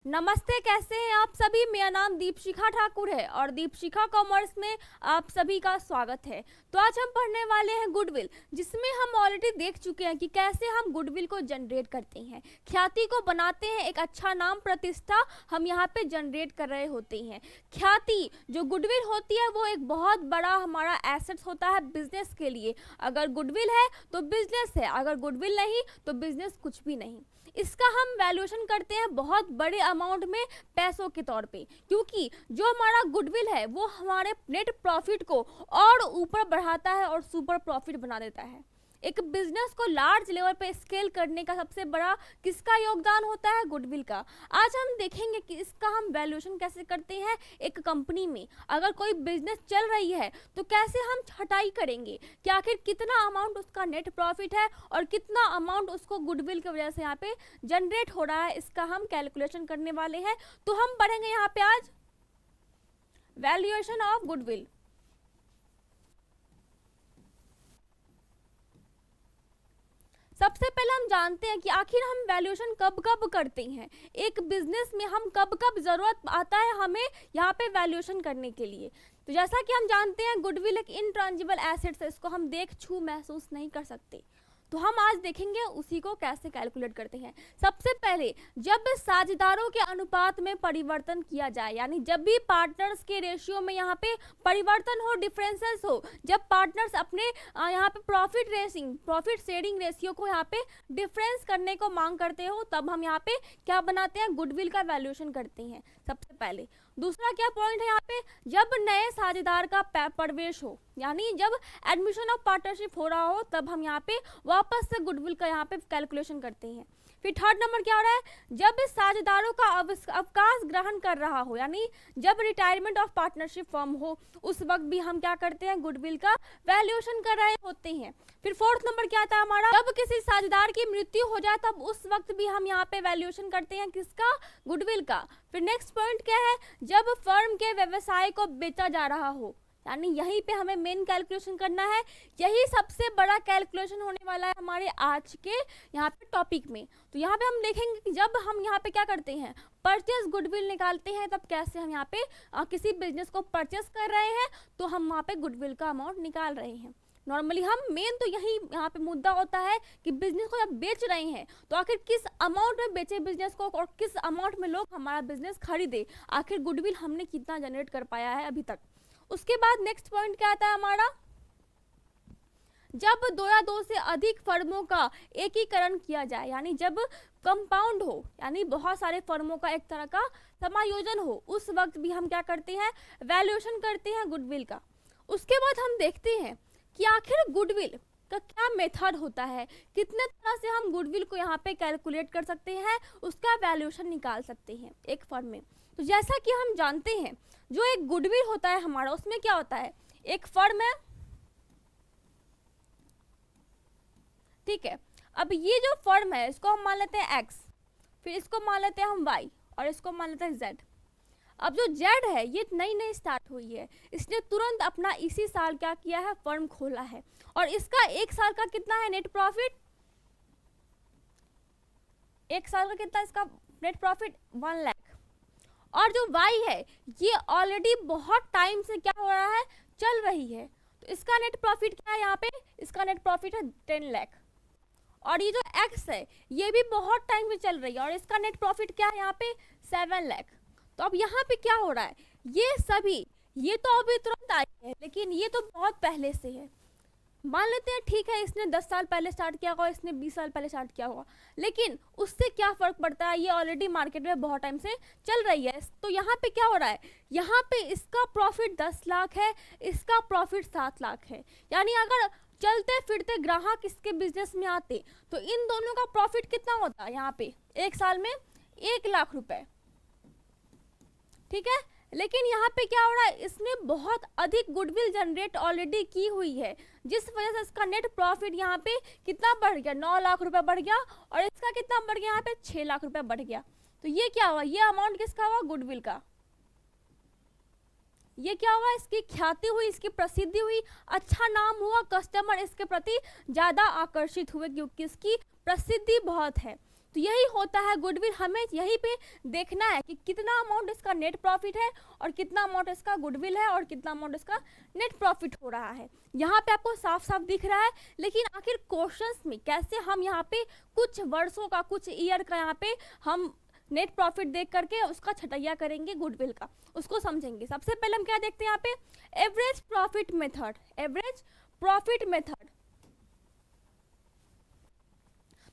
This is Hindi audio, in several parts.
नमस्ते, कैसे हैं आप सभी। मेरा नाम दीपशिखा ठाकुर है और दीपशिखा कॉमर्स में आप सभी का स्वागत है। तो आज हम पढ़ने वाले हैं गुडविल, जिसमें हम ऑलरेडी देख चुके हैं कि कैसे हम गुडविल को जनरेट करते हैं, ख्याति को बनाते हैं, एक अच्छा नाम प्रतिष्ठा हम यहाँ पे जनरेट कर रहे होते हैं। ख्याति जो गुडविल होती है वो एक बहुत बड़ा हमारा एसेट्स होता है बिजनेस के लिए। अगर गुडविल है तो बिजनेस है, अगर गुडविल नहीं तो बिजनेस कुछ भी नहीं। इसका हम वैल्यूएशन करते हैं बहुत बड़े अमाउंट में पैसों के तौर पे, क्योंकि जो हमारा गुडविल है वो हमारे नेट प्रॉफिट को और ऊपर बढ़ाता है और सुपर प्रॉफिट बना देता है। एक बिजनेस को लार्ज लेवल पे स्केल करने का सबसे बड़ा किसका योगदान होता है? गुडविल का। आज हम देखेंगे कि इसका हम वैल्यूएशन कैसे करते हैं। एक कंपनी में अगर कोई बिजनेस चल रही है तो कैसे हम छटाई करेंगे कि आखिर कितना अमाउंट उसका नेट प्रॉफिट है और कितना अमाउंट उसको गुडविल की वजह से यहाँ पे जनरेट हो रहा है, इसका हम कैलकुलेशन करने वाले हैं। तो हम पढ़ेंगे यहाँ पे आज वैल्यूएशन ऑफ गुडविल। सबसे पहले हम जानते हैं कि आखिर हम वैल्यूएशन कब कब करते हैं। एक बिजनेस में हम कब कब जरूरत आता है हमें यहाँ पे वैल्यूएशन करने के लिए। तो जैसा कि हम जानते हैं गुडविल एक इनट्रांजिबल एसेट्स है, इसको हम देख छू महसूस नहीं कर सकते। तो हम आज देखेंगे उसी को कैसे कैलकुलेट करते हैं। सबसे पहले जब साझेदारों के अनुपात में परिवर्तन किया जाए, यानी जब भी पार्टनर्स के रेशियो में यहाँ पे परिवर्तन हो, डिफरेंसेस हो, जब पार्टनर्स अपने यहाँ पे प्रॉफिट शेयरिंग रेशियो को यहाँ पे डिफरेंस करने को मांग करते हो, तब हम यहाँ पे क्या बनाते हैं? गुडविल का वैल्यूएशन करते हैं सबसे पहले। दूसरा क्या पॉइंट है यहाँ पे? जब नए साझेदार का प्रवेश हो, यानी जब एडमिशन ऑफ पार्टनरशिप हो रहा हो, तब हम यहाँ पे वापस से गुडविल का यहाँ पे कैलकुलेशन करते हैं। फिर थर्ड नंबर क्या हो रहा है? जब इस साझेदारों का अवकाश ग्रहण कर रहा हो, यानी जब रिटायरमेंट ऑफ पार्टनरशिप फॉर्म हो, उस वक्त भी हम क्या करते हैं? गुडविल का वैल्यूएशन कर रहे होते हैं। फिर फोर्थ नंबर क्या आता है हमारा? जब किसी साझेदार की मृत्यु हो जाए तब उस वक्त भी हम यहाँ पे वैल्यूएशन करते हैं किसका? गुडविल का। फिर नेक्स्ट पॉइंट क्या है? जब फर्म के व्यवसाय को बेचा जा रहा हो, यानी यहीं पे हमें मेन कैलकुलेशन करना है। यही सबसे बड़ा कैलकुलेशन होने वाला है हमारे आज के यहाँ पे टॉपिक में। तो यहाँ पे हम देखेंगे कि जब हम यहाँ पे क्या करते हैं? परचेज गुडविल निकालते हैं, तब कैसे हम यहाँ पे किसी बिजनेस को परचेस कर रहे हैं तो हम वहाँ पे गुडविल का अमाउंट निकाल रहे हैं। नॉर्मली हम मेन तो यही यहाँ पे मुद्दा होता है कि बिजनेस को जब बेच रहे हैं तो आखिर किस अमाउंट में बेचे बिजनेस को और किस अमाउंट में लोग हमारा बिजनेस खरीदे, आखिर गुडविल हमने कितना जनरेट कर पाया है अभी तक। उसके बाद नेक्स्ट पॉइंट क्या आता है हमारा? जब दो या दो से अधिक फर्मों का एकीकरण किया जाए, यानी जब कंपाउंड हो, यानी बहुत सारे फर्मों का एक तरह का समायोजन हो, उस वक्त भी हम क्या करते हैं? वैल्यूएशन करते हैं गुडविल का। उसके बाद हम देखते हैं कि आखिर गुडविल का क्या मेथड होता है, कितने तरह से हम गुडविल को यहाँ पे कैलकुलेट कर सकते हैं, उसका वैल्यूएशन निकाल सकते हैं एक फर्म में। तो जैसा कि हम जानते हैं जो एक गुडविल होता है हमारा, उसमें क्या होता है? एक फर्म है, ठीक है। अब ये जो फर्म है इसको हम मान लेते हैं एक्स, फिर इसको मान लेते हैं हम वाई और इसको मान लेते हैं जेड। अब जो जेड है ये नई स्टार्ट हुई है, इसने तुरंत अपना इसी साल क्या किया है? फर्म खोला है और इसका एक साल का कितना है नेट प्रॉफिट? एक साल का कितना इसका नेट प्रॉफिट? 1 लाख। और जो वाई है ये ऑलरेडी बहुत टाइम से क्या हो रहा है? चल रही है, तो इसका नेट प्रॉफिट क्या है यहाँ पे? इसका नेट प्रॉफिट है 10 लाख। और ये जो एक्स है ये भी बहुत टाइम से चल रही है और इसका नेट प्रॉफिट क्या है यहाँ पे? 7 लाख। तो अब यहाँ पे क्या हो रहा है? ये सभी ये तो अभी तुरंत आई है, लेकिन ये तो बहुत पहले से है। मान लेते हैं ठीक है इसने 10 साल पहले स्टार्ट किया होगा, इसने 20 साल पहले स्टार्ट किया होगा, लेकिन उससे क्या फर्क पड़ता है? ये ऑलरेडी मार्केट में बहुत टाइम से चल रही है। तो यहाँ पे क्या हो रहा है? यहाँ पे इसका प्रॉफिट 10 लाख है, इसका प्रॉफिट 7 लाख है। यानी अगर चलते फिरते ग्राहक इसके बिजनेस में आते तो इन दोनों का प्रॉफिट कितना होता है यहाँ पे? एक साल में 1 लाख रुपए, ठीक है। लेकिन यहाँ पे क्या हो रहा है? इसने बहुत अधिक गुडविल जनरेट ऑलरेडी की हुई है, जिस वजह से इसका नेट प्रॉफिट यहाँ पे कितना बढ़ गया? 9 लाख रुपए बढ़ गया और इसका कितना बढ़ गया? यहाँ पे 6 लाख रुपए बढ़ गया। तो ये क्या हुआ? ये अमाउंट किसका हुआ? गुडविल का। ये क्या हुआ? इसकी ख्याति हुई, इसकी प्रसिद्धि हुई, अच्छा नाम हुआ, कस्टमर इसके प्रति ज्यादा आकर्षित हुए क्योंकि इसकी प्रसिद्धि बहुत है। तो यही होता है गुडविल। हमें यही पे देखना है कि कितना अमाउंट इसका नेट प्रॉफिट है और कितना अमाउंट इसका गुडविल है और कितना अमाउंट इसका नेट प्रॉफिट हो रहा है। यहाँ पे आपको साफ साफ दिख रहा है, लेकिन आखिर क्वेश्चंस में कैसे हम यहाँ पे कुछ वर्षों का, कुछ ईयर का यहाँ पे हम नेट प्रॉफिट देख करके उसका छटैया करेंगे गुडविल का, उसको समझेंगे। सबसे पहले हम क्या देखते हैं यहाँ पे, average profit method. Average profit method,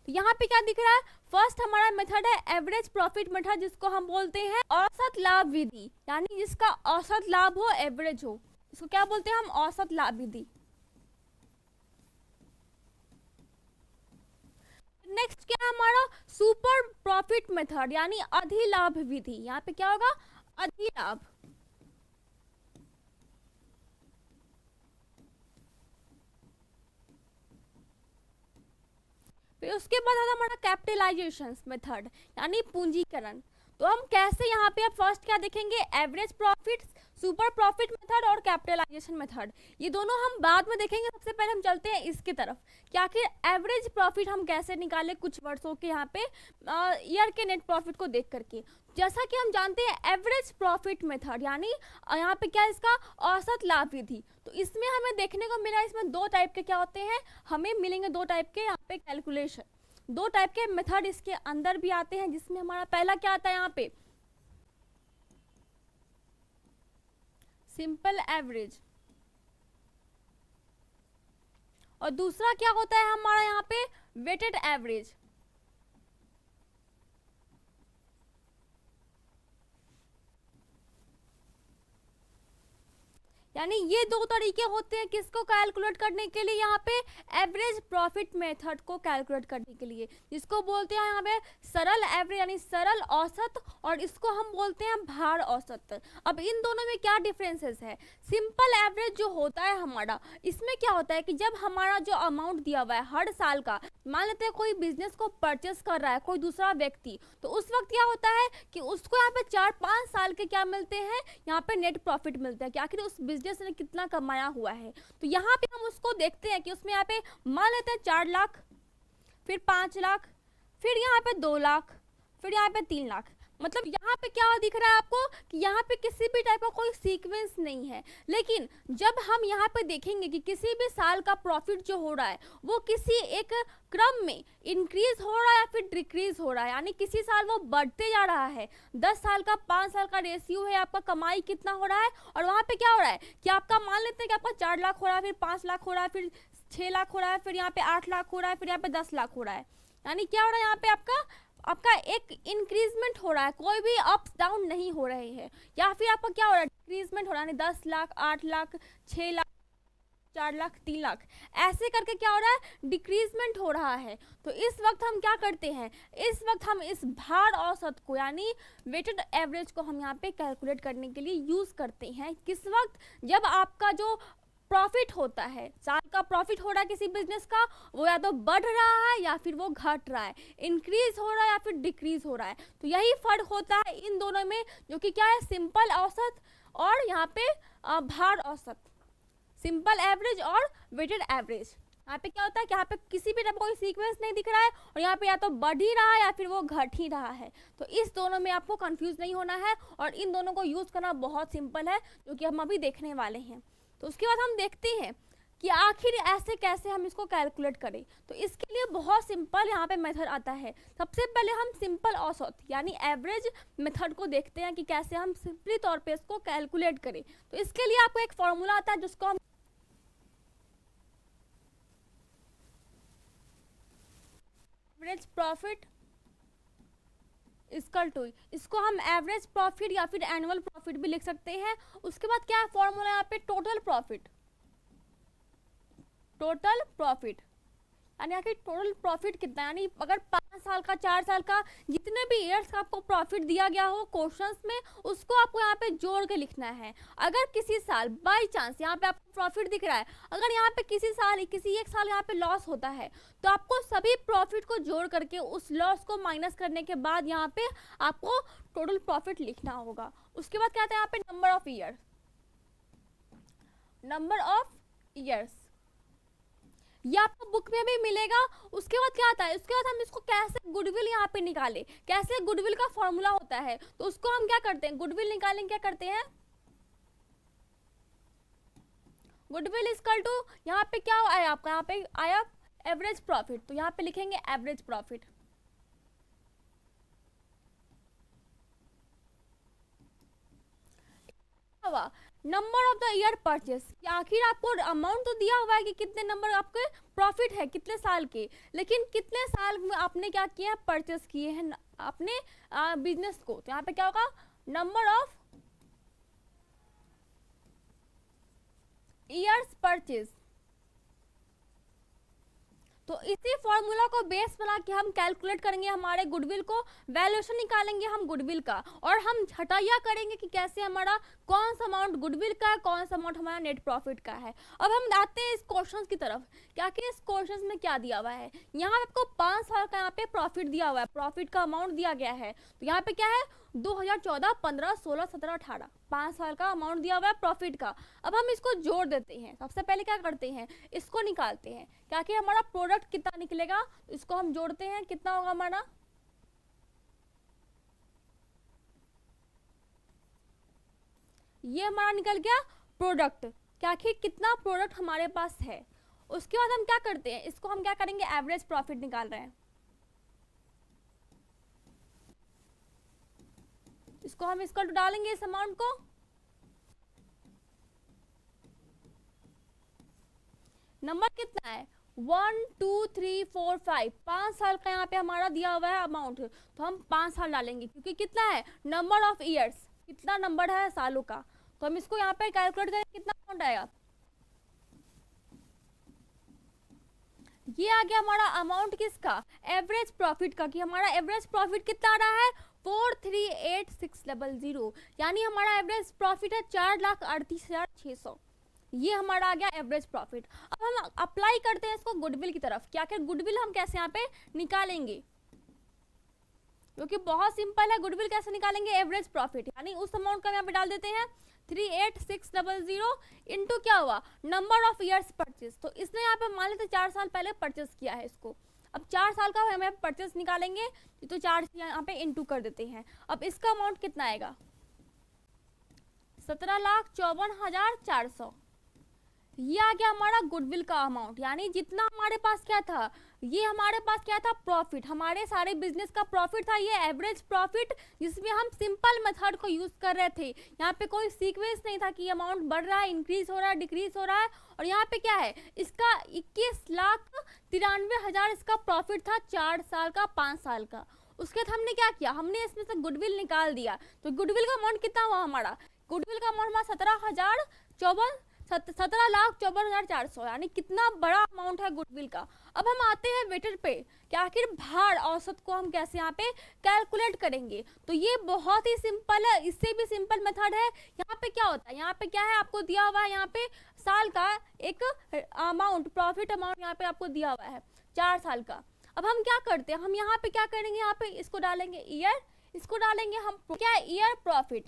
तो यहाँ पे क्या दिख रहा है, फर्स्ट हमारा मेथड है एवरेज प्रॉफिट मेथड, जिसको हम बोलते हैं औसत लाभ विधि, यानी जिसका औसत लाभ हो, एवरेज हो, इसको क्या बोलते हैं हम, औसत लाभ विधि। नेक्स्ट क्या है हमारा, सुपर प्रॉफिट मेथड, यानी अधिलाभ विधि। यहाँ पे क्या होगा, अधिलाभ। फिर उसके बाद आता हमारा कैपिटलाइजेशन मेथड, यानी पूंजीकरण। तो हम कैसे यहाँ पे, अब फर्स्ट क्या देखेंगे, average profit, super profit method और कैपिटलाइजेशन मेथड, ये दोनों हम बाद में देखेंगे। सबसे पहले हम चलते हैं इसकी तरफ कि आखिर एवरेज प्रॉफिट हम कैसे निकालें कुछ वर्षों के यहाँ पे ईयर के नेट प्रॉफिट को देख करके। जैसा कि हम जानते हैं एवरेज प्रॉफिट मेथड यानी यहाँ पे क्या, इसका औसत लाभ विधि। तो इसमें हमें देखने को मिला, इसमें दो टाइप के क्या होते हैं, हमें मिलेंगे दो टाइप के यहाँ पे कैलकुलेशन, दो टाइप के मेथड इसके अंदर भी आते हैं, जिसमें हमारा पहला क्या आता है यहाँ पे, सिंपल एवरेज, और दूसरा क्या होता है हमारा यहाँ पे, वेटेड एवरेज। यानी ये दो तरीके होते हैं किसको कैलकुलेट करने के लिए, यहाँ पे एवरेज प्रॉफिट मेथड को कैलकुलेट करने के लिए, जिसको बोलते हैं यहाँ पे सरल एवरेज यानी सरल औसत, और इसको हम बोलते हैं भार औसत। अब इन दोनों में क्या डिफरेंसेस है, सिंपल एवरेज जो होता है हमारा, इसमें क्या होता है कि जब हमारा जो अमाउंट दिया हुआ है हर साल का, मान लेते हैं कोई बिजनेस को परचेस कर रहा है कोई दूसरा व्यक्ति, तो उस वक्त क्या होता है कि उसको यहाँ पे 4-5 साल के क्या मिलते हैं, यहाँ पे नेट प्रॉफिट मिलता है कि आखिर उस बिजनेस ने कितना कमाया हुआ है। तो यहाँ पे हम उसको देखते हैं कि उसमें यहाँ पे मान लेते हैं 4 लाख, फिर 5 लाख, फिर यहाँ पे 2 लाख, फिर यहाँ पे 3 लाख। मतलब यहाँ पे क्या दिख रहा है आपको कि यहाँ पे किसी भी टाइप का कोई सीक्वेंस नहीं है, लेकिन जब हम यहाँ पे देखेंगे कि किसी भी साल का प्रॉफिट जो हो रहा है वो किसी एक क्रम में इंक्रीज हो रहा है या फिर डिक्रीज हो रहा है, यानी किसी साल वो बढ़ते जा रहा है, 10 साल का 5 साल का रेशियो है आपका कमाई कितना हो रहा है, और वहाँ पे क्या हो रहा है कि आपका मान लेते हैं कि आपका 4 लाख हो रहा है, फिर 5 लाख हो रहा है, फिर 6 लाख हो रहा है, फिर यहाँ पे 8 लाख हो रहा है, फिर यहाँ पे 10 लाख हो रहा है। यानी क्या हो रहा है यहाँ पे आपका एक इंक्रीजमेंट हो रहा है, कोई भी अप्स डाउन नहीं हो रहे हैं, या फिर आपका क्या हो रहा है, डिक्रीजमेंट हो रहा है, 10 लाख, 8 लाख, 6 लाख, 4 लाख, 3 लाख, ऐसे करके क्या हो रहा है, डिक्रीजमेंट हो रहा है। तो इस वक्त हम क्या करते हैं, इस वक्त हम इस भार औसत को यानी वेटेड एवरेज को हम यहाँ पे कैलकुलेट करने के लिए यूज करते हैं। किस वक्त, जब आपका जो प्रॉफिट होता है, साल का प्रॉफिट हो रहा है किसी बिजनेस का, वो या तो बढ़ रहा है या फिर वो घट रहा है, इंक्रीज हो रहा है या फिर डिक्रीज हो रहा है। तो यही फर्क होता है इन दोनों में, जो कि क्या है, सिंपल औसत और यहाँ पे भार औसत, सिंपल एवरेज और वेटेड एवरेज। यहाँ पे क्या होता है कि यहाँ पे किसी भी टाइप का कोई सीक्वेंस नहीं दिख रहा है, और यहाँ पे या तो बढ़ ही रहा है या फिर वो घट ही रहा है। तो इस दोनों में आपको कंफ्यूज नहीं होना है, और इन दोनों को यूज करना बहुत सिंपल है, जो कि हम अभी देखने वाले हैं। तो उसके बाद हम देखते हैं कि आखिर ऐसे कैसे हम इसको कैलकुलेट करें। तो इसके लिए बहुत सिंपल यहाँ पे मेथड आता है। सबसे पहले हम सिंपल औसत यानी एवरेज मेथड को देखते हैं कि कैसे हम सिंपली तौर पे इसको कैलकुलेट करें। तो इसके लिए आपको एक फॉर्मूला आता है जिसको हम एवरेज प्रॉफिट इक्वल टू, इसको हम एवरेज प्रॉफिट या फिर एनुअल प्रॉफिट भी लिख सकते हैं। उसके बाद क्या है फॉर्मूला यहाँ पे, टोटल प्रॉफिट, टोटल प्रॉफिट यानी आखिर टोटल प्रॉफिट कितना, यानी अगर 5 साल का, 4 साल का, जितने भी ईयर्स का आपको प्रॉफिट दिया गया हो क्वेश्चंस में, उसको आपको यहाँ पे जोड़ के लिखना है। अगर किसी साल बाय चांस यहाँ पे आपको प्रॉफिट दिख रहा है, अगर यहाँ पे किसी एक साल यहाँ पे लॉस होता है, तो आपको सभी प्रॉफिट को जोड़ करके उस लॉस को माइनस करने के बाद यहाँ पे आपको टोटल प्रॉफिट लिखना होगा। उसके बाद क्या आता है यहाँ पे, number of year, number of years. ये आपको बुक में भी मिलेगा। उसके बाद क्या आता है, उसके बाद हम इसको कैसे गुडविल यहाँ पे निकाले, कैसे गुडविल का फॉर्मूला होता है, तो उसको हम क्या करते हैं, गुडविल निकालेंगे, क्या करते हैं, गुडविल इक्वल टू, यहाँ पे क्या आया आपका, यहाँ पे आया एवरेज प्रॉफिट, तो यहाँ पे लिखेंगे average profit. Number of the year purchase, आखिर आपको अमाउंट तो दिया हुआ है कि कितने नंबर आपके प्रॉफिट है कितने साल के, लेकिन कितने साल में आपने क्या किया, परचेस किए हैं अपने बिजनेस को, तो यहाँ पे क्या होगा, नंबर ऑफ ईयर्स परचेस। तो इसी फॉर्मूला को बेस बना के हम कैलकुलेट करेंगे हमारे गुडविल को, वैल्यूएशन निकालेंगे हम गुडविल का, और हम हटाया करेंगे कि कैसे हमारा कौन सा अमाउंट गुडविल का है, कौन सा अमाउंट हमारा नेट प्रॉफिट का है। अब हम आते हैं इस क्वेश्चन की तरफ, क्या कि इस क्वेश्चन में क्या दिया हुआ है, यहाँ आपको 5 साल का यहाँ पे प्रॉफिट दिया हुआ है, प्रॉफिट का अमाउंट दिया गया है, तो यहाँ पे क्या है 2014, 15, 16, 17, 18, 5 साल का अमाउंट दिया हुआ है प्रॉफिट का। अब हम इसको जोड़ देते हैं, सबसे पहले क्या करते हैं, इसको निकालते हैं, क्या कि हमारा प्रोडक्ट कितना निकलेगा, इसको हम जोड़ते हैं, कितना होगा हमारा, ये हमारा निकल गया प्रोडक्ट, क्या कि कितना प्रोडक्ट हमारे पास है। उसके बाद हम क्या करते हैं, इसको हम क्या करेंगे, एवरेज प्रॉफिट निकाल रहे हैं, इसको हम इसको डालेंगे इस अमाउंट को, नंबर कितना है 1 2 3 4 5, 5 साल का यहाँ पे हमारा दिया हुआ है अमाउंट, तो हम 5 साल डालेंगे, क्योंकि कितना है नंबर ऑफ ईयर्स, कितना नंबर है सालों का, तो हम इसको यहाँ पे कैलकुलेट करेंगे, कितना अमाउंट आएगा, ये आ गया हमारा अमाउंट किसका, एवरेज प्रॉफिट का, कि हमारा एवरेज प्रॉफिट कितना आ रहा है 438,600, यानी हमारा एवरेज प्रॉफिट है 4,38,600, ये हमारा आ गया एवरेज प्रॉफिट। अब हम अप्लाई करते हैं इसको गुडविल की तरफ, क्या क्या गुडविल हम कैसे यहाँ पे निकालेंगे, क्योंकि बहुत सिंपल है, गुडविल कैसे निकालेंगे, एवरेज प्रॉफिट, यानी उस अमाउंट का यहाँ पे डाल देते हैं 38600 इंटू क्या हुआ, नंबर ऑफ ईयर्स परचेस, तो इसने यहाँ पे मान लेते 4 साल पहले परचेस किया है इसको, अब 4 साल का हमें परचेस निकालेंगे, तो 4 से यहाँ पे इंटू कर देते हैं। अब इसका अमाउंट कितना आएगा 17,54,400, ये आ गया हमारा गुडविल का अमाउंट, यानी जितना हमारे पास क्या था, ये हमारे पास क्या था प्रॉफिट, हमारे सारे बिजनेस का प्रॉफिट था, ये एवरेज प्रॉफिट, जिसमें हम सिंपल मेथड को यूज कर रहे थे, यहाँ पे कोई सीक्वेंस नहीं था कि अमाउंट बढ़ रहा है, इंक्रीज हो रहा है, डिक्रीज हो रहा है, और यहाँ पे क्या है इसका 21,93,000 इसका प्रॉफिट था 4 साल का 5 साल का। उसके बाद हमने क्या किया, हमने इसमें से गुडविल निकाल दिया, तो गुडविल का अमाउंट कितना हुआ हमारा, गुडविल का अमाउंट हमारा 17,54,400, यानी कितना बड़ा अमाउंट है गुडविल का। अब हम आते हैं वेटेड पे, कि आखिर भार औसत को हम कैसे यहाँ पे कैलकुलेट करेंगे, तो ये बहुत ही सिंपल है, इससे भी सिंपल मेथड है। यहाँ पे क्या होता है, यहाँ पे क्या है आपको दिया हुआ है, यहाँ पे साल का एक अमाउंट, प्रॉफिट अमाउंट यहाँ पे आपको दिया हुआ है 4 साल का। अब हम क्या करते हैं, हम यहाँ पे क्या करेंगे, यहाँ पे इसको डालेंगे ईयर, इसको डालेंगे हम क्या ईयर प्रॉफिट,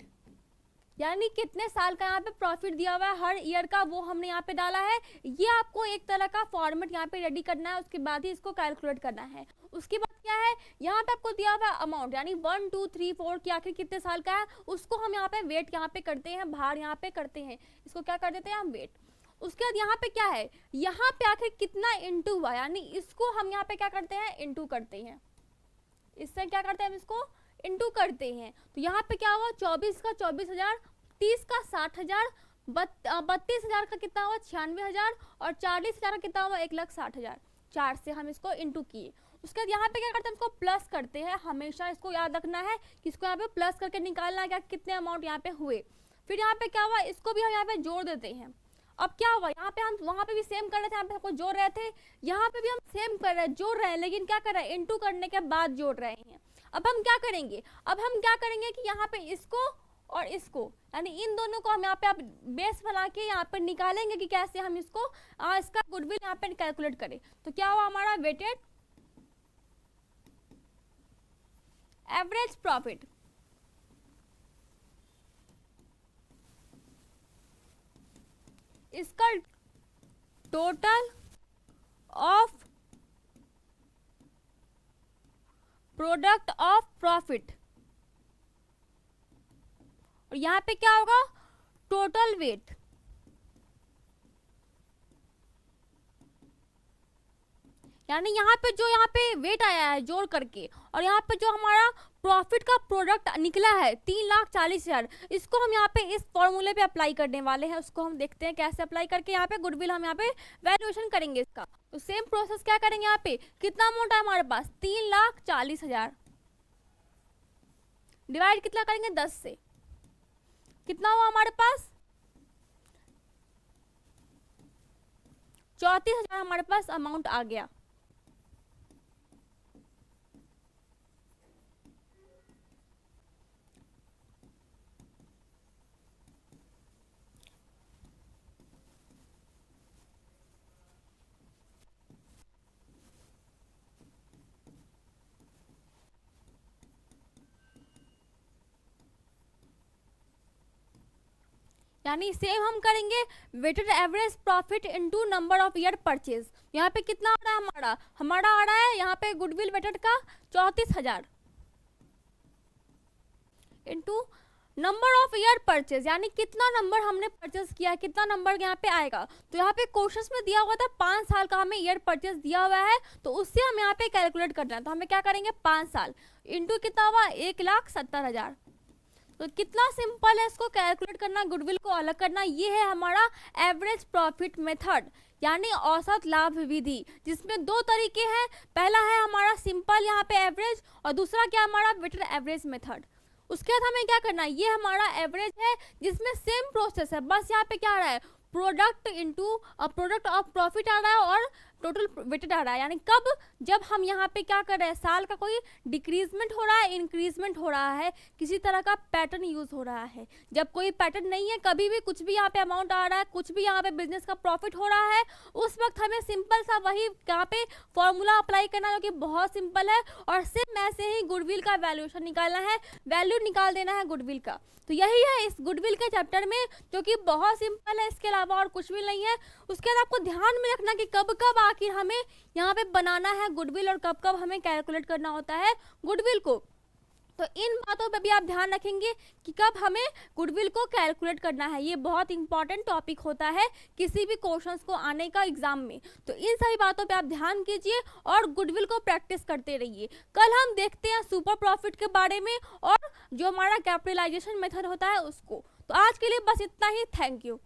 यानी कितने साल का यहाँ पे प्रॉफिट दिया हुआ है हर ईयर का, वो हमने यहाँ पे डाला है। ये आपको एक तरह का फॉर्मेट यहाँ पे रेडी करना है, उसके बाद ही इसको कैलकुलेट करना है। उसके बाद क्या है, यहाँ पे आपको दिया हुआ अमाउंट, यानी 1 2 3 4 की आखिर कितने साल का है, उसको हम यहाँ पे वेट यहाँ पे करते हैं, भार यहाँ पे करते हैं, इसको क्या कर देते हैं हम वेट। उसके बाद यहाँ पे क्या है, यहाँ पे आखिर कितना इंटू हुआ, यानी इसको हम यहाँ पे क्या करते हैं इंटू करते हैं, इससे क्या करते हैं हम इसको इंटू करते हैं। तो यहाँ पे क्या हुआ 24 का 24,000, 30 का 60,000, 32,000 का कितना हुआ 96,000, और 40,000 का कितना हुआ 1,60,000। 4 से हम इसको इंटू किए। उसके बाद यहाँ पे क्या करते हैं, इसको प्लस करते हैं, हमेशा इसको याद रखना है कि इसको यहाँ पे प्लस करके निकालना है क्या कितने अमाउंट यहाँ पे हुए। फिर यहाँ पे क्या हुआ, इसको भी हम यहाँ पे जोड़ देते हैं। अब क्या हुआ, यहाँ पे हम वहाँ पे भी सेम कर रहे थे, यहाँ पे सबको जोड़ रहे थे, यहाँ पे भी हम सेम कर रहे हैं, जोड़ रहे हैं, लेकिन क्या कर रहे हैं इंटू करने के बाद जोड़ रहे हैं। अब हम क्या करेंगे, अब हम क्या करेंगे कि यहाँ पे इसको और इसको, यानी इन दोनों को हम यहाँ पे आप बेस बना के यहाँ पे निकालेंगे कि कैसे हम इसको इसका गुडविल यहाँ पे कैलकुलेट करें। तो क्या हुआ हमारा वेटेड एवरेज प्रॉफिट, इसका total of product of profit, और यहां पे क्या होगा, टोटल वेट। यानी यहाँ पे जो यहाँ पे वेट आया है जोड़ करके, और यहाँ पे जो हमारा प्रॉफिट का प्रोडक्ट निकला है 3,40,000, इसको हम यहाँ पे इस फॉर्मूले पे अप्लाई करने वाले हैं। उसको हम देखते हैं कैसे अप्लाई करके यहाँ पे गुडविल हम यहाँ पे वैल्यूएशन करेंगे इसका। तो सेम प्रोसेस क्या करेंगे, यहाँ पे कितना अमाउंट है हमारे पास 3,40,000, डिवाइड कितना करेंगे 10 से, कितना हुआ हमारे पास 34,000 हमारे पास अमाउंट आ गया। यानी सेम हम करेंगे weighted average profit into number of year purchase. यहाँ पे कितना आ रहा है हमारा आ रहा है यहाँ पे गुडविल वेटेड का 34,000 into number of year purchase, यानी कितना नंबर हमने परचेज किया है, कितना नंबर यहाँ पे आएगा। तो यहाँ पे क्वेश्चन में दिया हुआ था 5 साल का हमें ईयर परचेज दिया हुआ है, तो उससे हम यहाँ पे कैलकुलेट करना है। तो हमें क्या करेंगे 5 साल इंटू कितना हुआ 1,70,000। तो कितना सिंपल है इसको कैलकुलेट करना, गुडविल को अलग करना। ये है हमारा एवरेज प्रॉफिट मेथड, यानी औसत लाभ विधि, जिसमें दो तरीके हैं। पहला है हमारा सिंपल यहाँ पे एवरेज, और दूसरा क्या हमारा वेटेड एवरेज मेथड। उसके बाद हमें क्या करना है, ये हमारा एवरेज है जिसमें सेम प्रोसेस है, बस यहाँ पे क्या आ रहा है product into product of profit आ रहा है और टोटल वेटेड आ रहा है। यानी कब, जब हम यहाँ पे क्या कर रहे हैं, साल का कोई डिक्रीजमेंट हो रहा है, इंक्रीजमेंट हो रहा है, किसी तरह का पैटर्न यूज हो रहा है। जब कोई पैटर्न नहीं है, कभी भी कुछ भी यहाँ पे अमाउंट आ रहा है, कुछ भी यहाँ पे बिजनेस का प्रॉफिट हो रहा है, उस वक्त हमें सिंपल सा वही यहाँ पे फॉर्मूला अप्लाई करना है, जो कि बहुत सिंपल है, और सिर्फ ऐसे ही गुडविल का वैल्यूएशन निकालना है, वैल्यू निकाल देना है गुडविल का। तो यही है इस गुडविल के चैप्टर में, जो कि बहुत सिंपल है, इसके अलावा और कुछ भी नहीं है। उसके बाद आपको ध्यान में रखना कि कब कब आखिर हमें यहाँ पे बनाना है गुडविल, और कब कब हमें कैलकुलेट करना होता है गुडविल को। तो इन बातों पे भी आप ध्यान रखेंगे कि कब हमें गुडविल को कैलकुलेट करना है। ये बहुत इंपॉर्टेंट टॉपिक होता है किसी भी क्वेश्चंस को आने का एग्जाम में। तो इन सभी बातों पे आप ध्यान कीजिए और गुडविल को प्रैक्टिस करते रहिए। कल हम देखते हैं सुपर प्रॉफिट के बारे में और जो हमारा कैपिटलाइजेशन मेथड होता है उसको। तो आज के लिए बस इतना ही। Thank you.